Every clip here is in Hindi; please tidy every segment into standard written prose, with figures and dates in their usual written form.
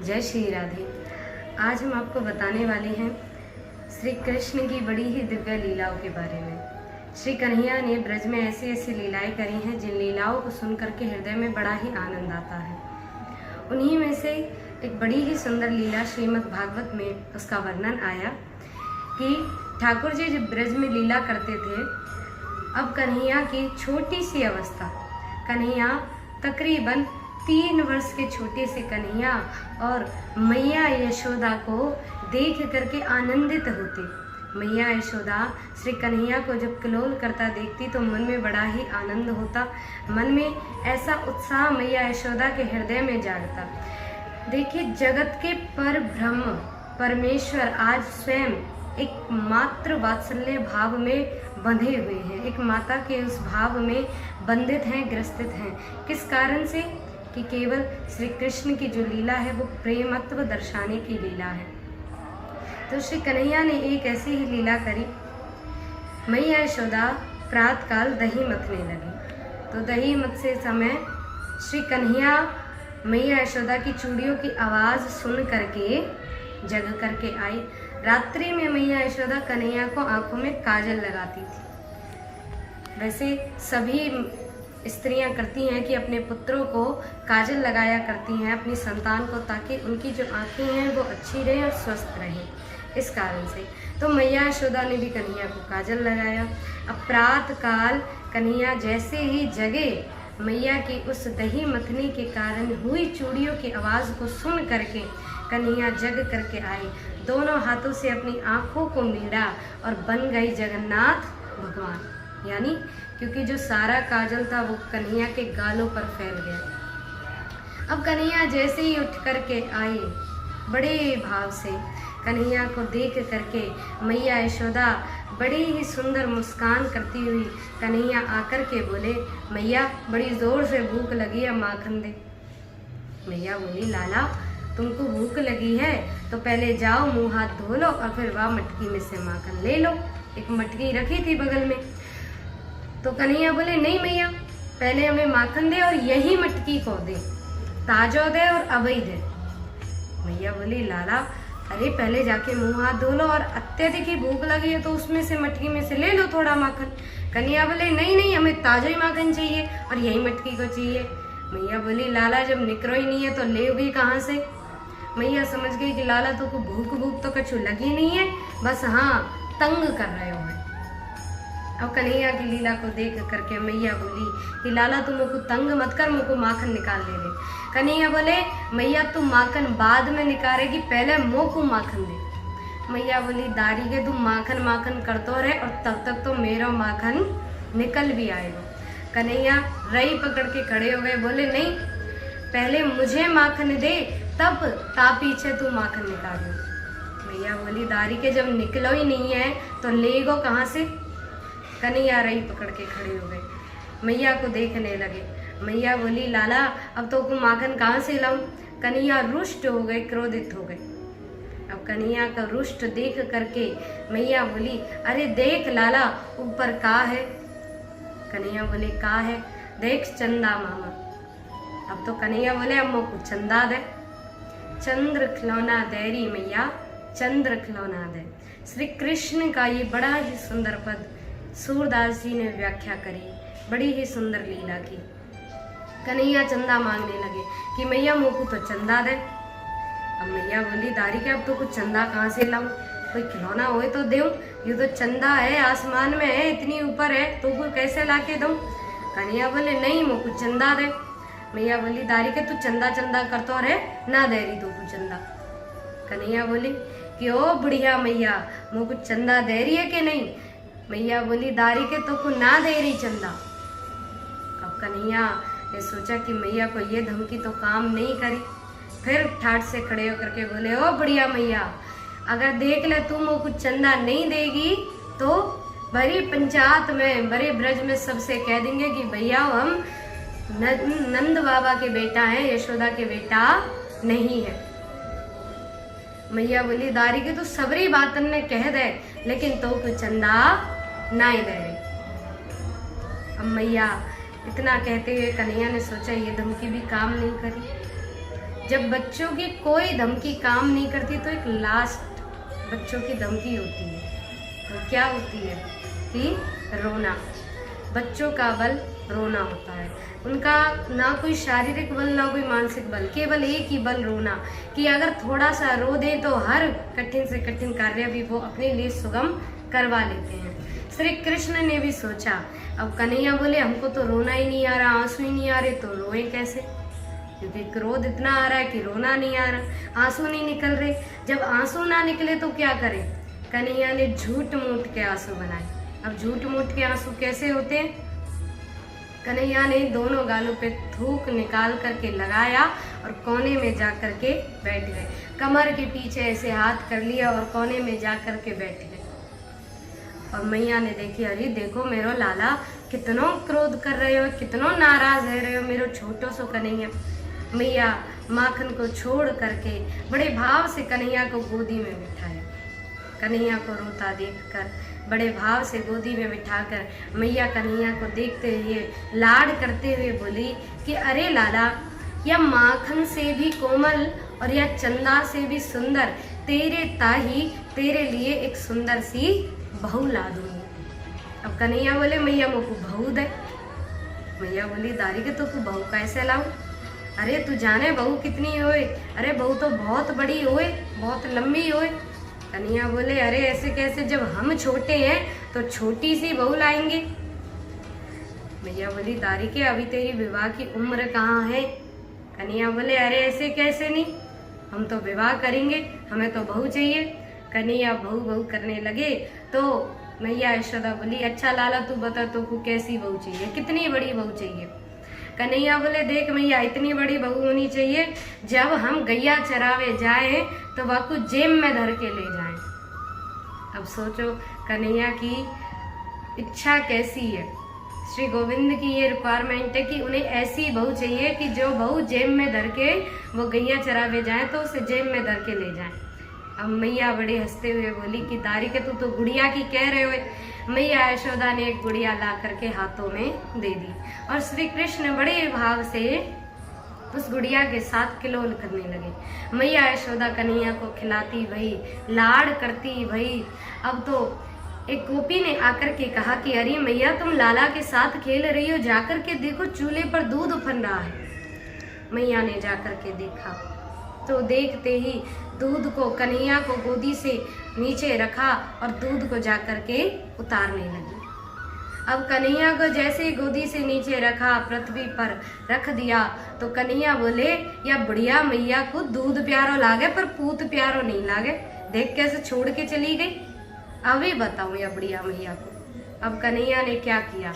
जय श्री राधे। आज हम आपको बताने वाले हैं श्री कृष्ण की बड़ी ही दिव्य लीलाओं के बारे में। श्री कन्हैया ने ब्रज में ऐसी ऐसी लीलाएं करी हैं जिन लीलाओं को सुनकर के हृदय में बड़ा ही आनंद आता है। उन्हीं में से एक बड़ी ही सुंदर लीला श्रीमद् भागवत में उसका वर्णन आया कि ठाकुर जी जब ब्रज में लीला करते थे, अब कन्हैया की छोटी सी अवस्था, कन्हैया तकरीबन 3 वर्ष के छोटे से कन्हैया और मैया यशोदा को देख करके आनंदित होते। मैया यशोदा श्री कन्हैया को जब कलोल करता देखती तो मन में बड़ा ही आनंद होता, मन में ऐसा उत्साह मैया यशोदा के हृदय में जागता। देखिए, जगत के पर ब्रह्म परमेश्वर आज स्वयं एक मात्र वात्सल्य भाव में बंधे हुए हैं, एक माता के उस भाव में बंधित हैं, ग्रसित हैं। किस कारण से? कि केवल श्री कृष्ण की जो लीला है वो प्रेमत्व दर्शाने की लीला है। तो श्री कन्हैया ने एक ऐसी ही लीला करी। मैया यशोदा प्रातः काल दही मथने लगी, तो दही मथते समय श्री कन्हैया मैया यशोदा की चूड़ियों की आवाज़ सुन करके जग करके आई। रात्रि में मैया यशोदा कन्हैया को आंखों में काजल लगाती थी। वैसे सभी स्त्रियां करती हैं कि अपने पुत्रों को काजल लगाया करती हैं अपनी संतान को, ताकि उनकी जो आंखें हैं वो अच्छी रहें और स्वस्थ रहें। इस कारण से तो मैया यशोदा ने भी कन्हैया को काजल लगाया। अब प्रातः काल कन्हैया जैसे ही जगे, मैया की उस दही मथने के कारण हुई चूड़ियों की आवाज़ को सुन करके कन्हैया जग करके आए, दोनों हाथों से अपनी आंखों को मीड़ा और बन गई जगन्नाथ भगवान। यानी क्योंकि जो सारा काजल था वो कन्हैया के गालों पर फैल गया। अब कन्हैया जैसे ही उठ करके आए, बड़े भाव से कन्हैया को देख करके मैया यशोदा बड़ी ही सुंदर मुस्कान करती हुई कन्हैया आकर के बोले, मैया बड़ी ज़ोर से भूख लगी है, माखन दे। मैया बोली, लाला तुमको भूख लगी है तो पहले जाओ मुँह हाथ धो लो और फिर वह मटकी में से माखन ले लो। एक मटकी रखी थी बगल में। तो कन्हैया बोले, नहीं मैया, पहले हमें माखन दे और यही मटकी को दे, ताजो दे और अबई दे। मैया बोली, लाला अरे पहले जाके मुंह हाथ धो लो और अत्यधिक ही भूख लगी है तो उसमें से मटकी में से ले लो थोड़ा माखन। कन्हैया बोले, नहीं नहीं, हमें ताजा ही माखन चाहिए और यही मटकी को चाहिए। मैया बोली, लाला जब निकरो ही नहीं है तो लेगी कहाँ से? मैया समझ गई कि लाला तो को भूख तो कछु लगी नहीं है, बस हाँ तंग कर रहे हो। अब कन्हैया की लीला को देख करके मैया बोली कि लाला तुम मुझको तंग मत कर, मुझको माखन निकाल ले। कन्हैया बोले, मैया तू माखन बाद में निकालेगी, पहले मुँह को माखन दे। मैया बोली, दारी के तुम माखन माखन करतो रहे और तब तक तो मेरा माखन निकल भी आएगा। कन्हैया रई पकड़ के खड़े हो गए, बोले नहीं, पहले मुझे माखन दे तब ता पीछे तू माखन निकालो। मैया बोली, दारी के जब निकलो ही नहीं है तो लेगो कहाँ से? कन्हैया रही पकड़ के खड़े हो गए, मैया को देखने लगे। मैया बोली, लाला अब तो को माखन कहाँ से लाऊं? कन्हैया रुष्ट हो गए, क्रोधित हो गए। अब कन्हैया का रुष्ट देख करके मैया बोली, अरे देख लाला ऊपर का है? कन्हैया बोले, का है? देख चंदा मामा। अब तो कन्हैया बोले, अब मुझको चंदा दे। चंद्र खिलौना देरी मैया, चंद्र खिलौना दे। श्री कृष्ण का ये बड़ा ही सुंदर पद सूरदास जी ने व्याख्या करी, बड़ी ही सुंदर लीला की। कन्हैया चंदा मांगने लगे कि मैया मुझको तो चंदा दे। अब मैया बोली, दारी के अब तो कुछ चंदा कहाँ से लाऊं? कोई खिलौना होए तो दूं, ये तो चंदा है, आसमान में है, इतनी ऊपर है, तो को कैसे ला के दूं? कन्हैया बोले, नहीं मुझको चंदा दे। मैया बोली, दारी के तू चंदा चंदा करतो रहे, ना दे रही तो को चंदा। कन्हैया बोली कि ओ बुढ़िया मैया, मुझको चंदा दे रही है कि नहीं? मैया बोली, दारी के तो को ना दे रही चंदा। अब कन्हैया ने सोचा कि मैया को ये धमकी तो काम नहीं करी, फिर ठाठ से खड़े होकर के बोले, ओ बढ़िया मैया, अगर देख ले तुम वो कुछ चंदा नहीं देगी तो बड़ी पंचायत में, बड़े ब्रज में सबसे कह देंगे कि भैया हम नंद बाबा के बेटा हैं, यशोदा के बेटा नहीं है। मैया बोली, दारी के तो सबरी बातन ने कह दे, लेकिन तो कुछ चंदा नहीं दे रही। अब मैया इतना कहते हुए कन्हैया ने सोचा ये धमकी भी काम नहीं करी। जब बच्चों की कोई धमकी काम नहीं करती तो एक लास्ट बच्चों की धमकी होती है, तो क्या होती है कि रोना। बच्चों का बल रोना होता है, उनका ना कोई शारीरिक बल ना कोई मानसिक बल, केवल एक ही बल रोना, कि अगर थोड़ा सा रो दे तो हर कठिन से कठिन कार्य भी वो अपने लिए सुगम करवा लेते हैं। श्री कृष्ण ने भी सोचा, अब कन्हैया बोले हमको तो रोना ही नहीं आ रहा, आंसू ही नहीं आ रहे, तो रोए कैसे, क्योंकि क्रोध इतना आ रहा है कि रोना नहीं आ रहा, आंसू नहीं निकल रहे। जब आंसू ना निकले तो क्या करें, कन्हैया ने झूठ मूठ के आंसू बनाए। अब झूठ मूठ के आंसू कैसे होते हैं, कन्हैया ने दोनों गालों पे थूक निकाल करके लगाया और कोने में जा करके बैठ गए, कमर के पीछे ऐसे हाथ कर लिया और कोने में जा करके बैठ गए। और मैया ने देखी, अरे देखो मेरो लाला कितनो क्रोध कर रहे हो, कितनो नाराज रहे हो मेरो छोटो सो कन्हैया। मैया माखन को छोड़ करके बड़े भाव से कन्हैया को गोदी में बिठाया। कन्हैया को रोता देखकर बड़े भाव से गोदी में बिठाकर मैया कन्हैया को देखते हुए लाड करते हुए बोली कि अरे लाला, या माखन से भी कोमल और या चंदा से भी सुंदर तेरे ताही तेरे लिए एक सुंदर सी बहू ला दूंगी। अब कन्हैया बोले मैया मोको बहू दे। मैया बोली दारी के तो तू बहू कैसे लाऊं, अरे तू जाने बहू कितनी होए, अरे बहू तो बहुत बड़ी होए, बहुत लंबी होए। कन्हैया बोले अरे ऐसे कैसे, जब हम छोटे हैं तो छोटी सी बहू लाएंगे। मैया बोली दारी के अभी तेरी विवाह की उम्र कहाँ है। कन्हैया बोले अरे ऐसे कैसे नहीं, हम तो विवाह करेंगे, हमें तो बहू चाहिए। कन्हैया बहू बहू करने लगे तो मैया यशोदा बोली अच्छा लाला तू बता तो को कैसी बहू चाहिए, कितनी बड़ी बहू चाहिए। कन्हैया बोले देख मैया इतनी बड़ी बहू होनी चाहिए जब हम गैया चरावे जाए तो वाकू जेब में धर के ले जाएं। अब सोचो कन्हैया की इच्छा कैसी है। श्री गोविंद की ये रिक्वायरमेंट है कि उन्हें ऐसी बहू चाहिए कि जो बहू जेब में धर के वो गैया चरावे जाए तो उसे जेब में धर के ले जाए। अब मैया बड़े हंसते हुए बोली कि दारी के तू तो गुड़िया की कह रहे हो। मैया यशोदा ने एक गुड़िया ला करके हाथों में दे दी और श्री कृष्ण बड़े भाव से उस गुड़िया के साथ किलोल करने लगे। मैया यशोदा कन्हैया को खिलाती भई, लाड करती भई। अब तो एक गोपी ने आकर के कहा कि अरे मैया तुम लाला के साथ खेल रही हो, जाकर के देखो चूल्हे पर दूध उफन रहा है। मैया ने जाकर के देखा तो देखते ही दूध को कन्हैया को गोदी से नीचे रखा और दूध को जाकर के उतारने लगी। अब कन्हैया को जैसे गोदी से नीचे रखा, पृथ्वी पर रख दिया तो कन्हैया बोले या बुढ़िया मैया को दूध प्यारो लागे पर पूत प्यारो नहीं लागे, देख कैसे छोड़ के चली गई। अभी बताऊं या बुढ़िया मैया को। अब कन्हैया ने क्या किया,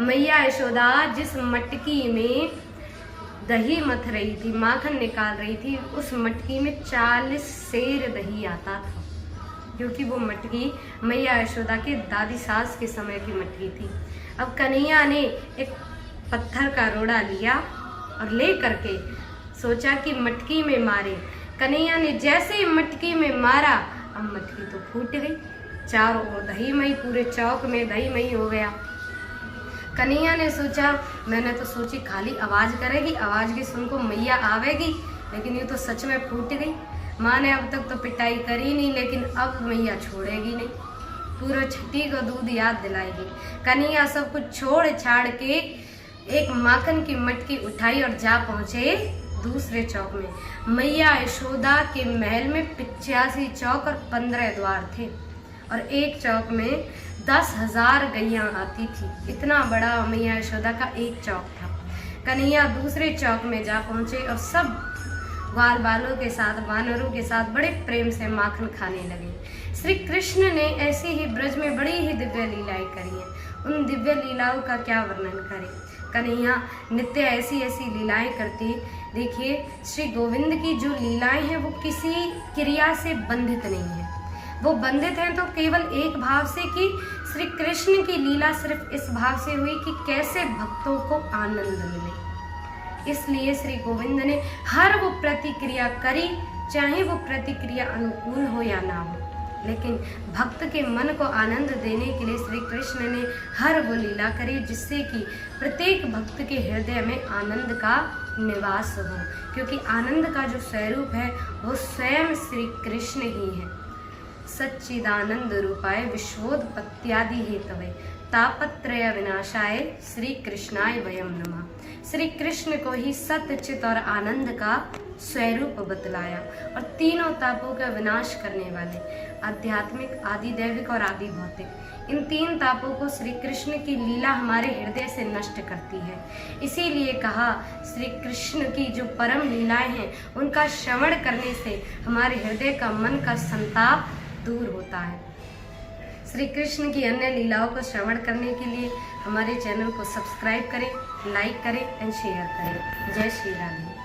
मैया यशोदा जिस मटकी में दही मथ रही थी, माखन निकाल रही थी, उस मटकी में 40 सेर दही आता था, क्योंकि वो मटकी मैया यशोदा के दादी सास के समय की मटकी थी। अब कन्हैया ने एक पत्थर का रोड़ा लिया और ले करके सोचा कि मटकी में मारे। कन्हैया ने जैसे ही मटकी में मारा, अब मटकी तो फूट गई, चारों ओर दही मई, पूरे चौक में दही मई हो गया। कन्हैया ने सोचा, मैंने तो सोची खाली आवाज करेगी, आवाज की सुन को मैया आवेगी, लेकिन ये तो सच में फूट गई। माँ ने अब तक तो पिटाई करी नहीं, लेकिन अब मैया छोड़ेगी नहीं, पूरा छठी को दूध याद दिलाएगी। कन्हैया सब कुछ छोड़ छाड़ के एक माखन की मटकी उठाई और जा पहुंचे दूसरे चौक में। मैया यशोदा के महल में 85 चौक और 15 द्वार थे और एक चौक में 10,000 गैया आती थी। इतना बड़ा मैया यशोदा का एक चौक था। कन्हैया दूसरे चौक में जा पहुंचे और सब ग्वाल बालों के साथ, वानरों के साथ बड़े प्रेम से माखन खाने लगे। श्री कृष्ण ने ऐसे ही ब्रज में बड़ी ही दिव्य लीलाएं करी हैं। उन दिव्य लीलाओं का क्या वर्णन करें। कन्हैया नित्य ऐसी ऐसी लीलाएं करती। देखिए श्री गोविंद की जो लीलाएं हैं वो किसी क्रिया से बंधित नहीं है, वो बंधित हैं तो केवल एक भाव से कि श्री कृष्ण की लीला सिर्फ इस भाव से हुई कि कैसे भक्तों को आनंद मिले। इसलिए श्री गोविंद ने हर वो प्रतिक्रिया करी, चाहे वो प्रतिक्रिया अनुकूल हो या ना हो। लेकिन भक्त के मन को आनंद देने के लिए श्री कृष्ण ने हर वो लीला करी जिससे कि प्रत्येक भक्त के हृदय में आनंद का निवास हो, क्योंकि आनंद का जो स्वरूप है वो स्वयं श्री कृष्ण ही है। सच्चिदानंद रूपाय विश्वोत्पत्त्यादि हेतवे तापत्रय विनाशाय श्री कृष्णाय वयम नमः। श्री कृष्ण को ही सत्य, चित और आनंद का स्वरूप बतलाया और तीनों तापों का विनाश करने वाले आध्यात्मिक, आदि दैविक और आदि भौतिक, इन तीन तापों को श्री कृष्ण की लीला हमारे हृदय से नष्ट करती है। इसीलिए कहा श्री कृष्ण की जो परम लीलाएं हैं उनका श्रवण करने से हमारे हृदय का, मन का संताप दूर होता है। श्री कृष्ण की अन्य लीलाओं को श्रवण करने के लिए हमारे चैनल को सब्सक्राइब करें, लाइक करें एंड शेयर करें। जय श्री राधे।